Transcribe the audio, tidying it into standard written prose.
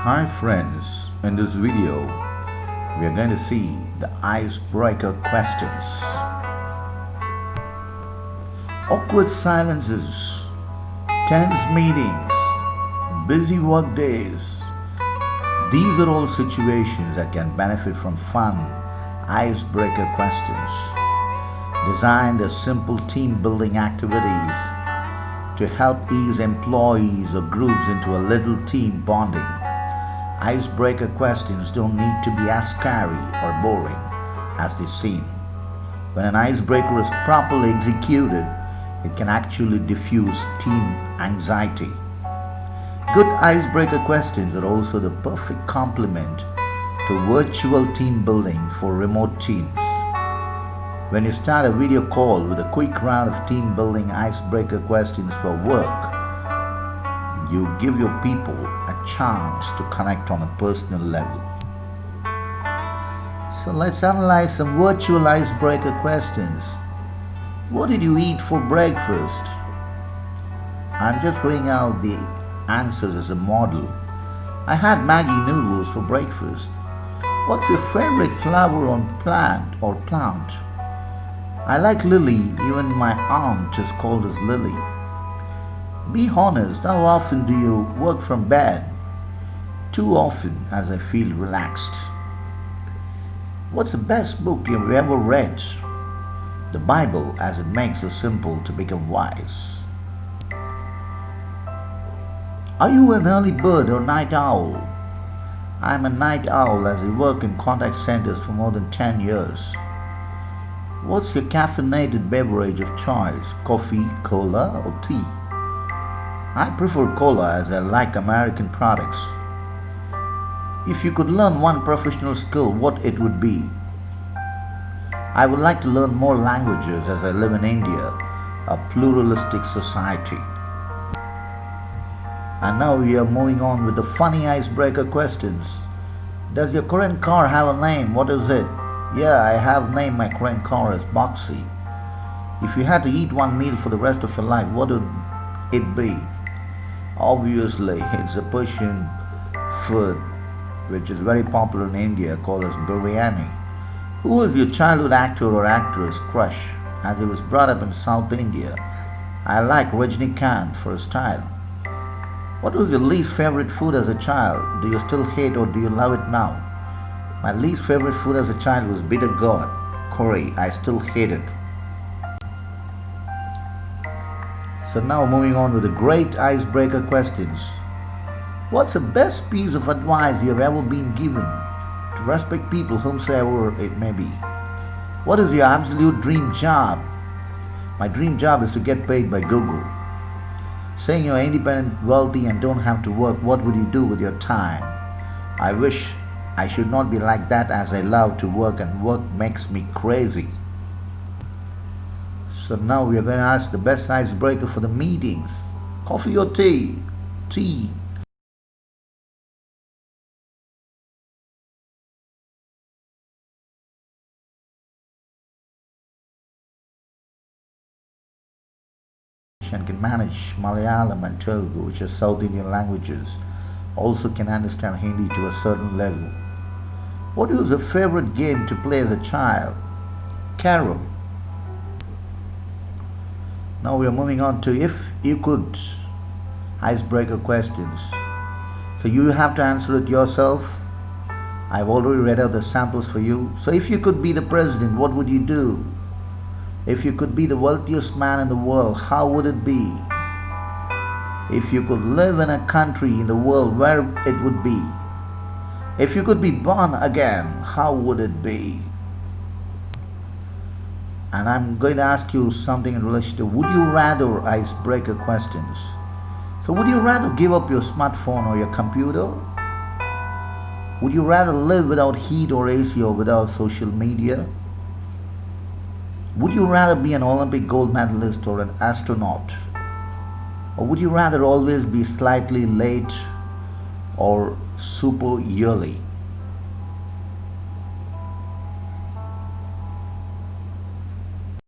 Hi friends, in this video we are going to see the icebreaker questions. Awkward silences, tense meetings, busy work days. These are all situations that can benefit from fun icebreaker questions designed as simple team building activities to help ease employees or groups into a little team bonding. Icebreaker questions don't need to be as scary or boring as they seem. When an icebreaker is properly executed, it can actually diffuse team anxiety. Good icebreaker questions are also the perfect complement to virtual team building for remote teams. When you start a video call with a quick round of team building icebreaker questions for work, you give your people a chance to connect on a personal level. So let's analyze some virtual icebreaker questions. What did you eat for breakfast? I'm just reading out the answers as a model. I had Maggi noodles for breakfast. What's your favorite flower on plant? I like Lily, even my aunt is called as Lily. Be honest, how often do you work from bed? Too often, as I feel relaxed. What's the best book you've ever read? The Bible, as it makes us simple to become wise. Are you an early bird or night owl? I'm a night owl as I work in contact centers for more than 10 years. What's your caffeinated beverage of choice? Coffee, cola, or tea? I prefer cola as I like American products. If you could learn one professional skill, what it would be? I would like to learn more languages as I live in India, a pluralistic society. And now we are moving on with the funny icebreaker questions. Does your current car have a name? What is it? Yeah, I have named my current car as Boxy. If you had to eat one meal for the rest of your life, what would it be? Obviously, it's a Persian food which is very popular in India called as biryani. Who was your childhood actor or actress crush? As he was brought up in South India, I like Rajinikanth for his style. What was your least favorite food as a child? Do you still hate or do you love it now? My least favorite food as a child was bitter gourd curry. I still hate it. So now moving on with the great icebreaker questions. What's the best piece of advice you have ever been given? To respect people whomsoever it may be. What is your absolute dream job? My dream job is to get paid by Google. Saying you're independent, wealthy and don't have to work, what would you do with your time? I wish I should not be like that as I love to work and work makes me crazy. So now we are going to ask the best icebreaker for the meetings. Coffee or tea? Tea. And can manage Malayalam and Telugu, which are South Indian languages. Also can understand Hindi to a certain level. What was your favorite game to play as a child? Carol. Now we are moving on to if you could icebreaker questions. So you have to answer it yourself. I've already read out the samples for you. So if you could be the president, what would you do? If you could be the wealthiest man in the world, how would it be? If you could live in a country in the world, where it would be? If you could be born again, how would it be? And I'm going to ask you something in relation to would you rather icebreaker questions. So would you rather give up your smartphone or your computer? Would you rather live without heat or AC or without social media? Would you rather be an Olympic gold medalist or an astronaut? Or would you rather always be slightly late or super early?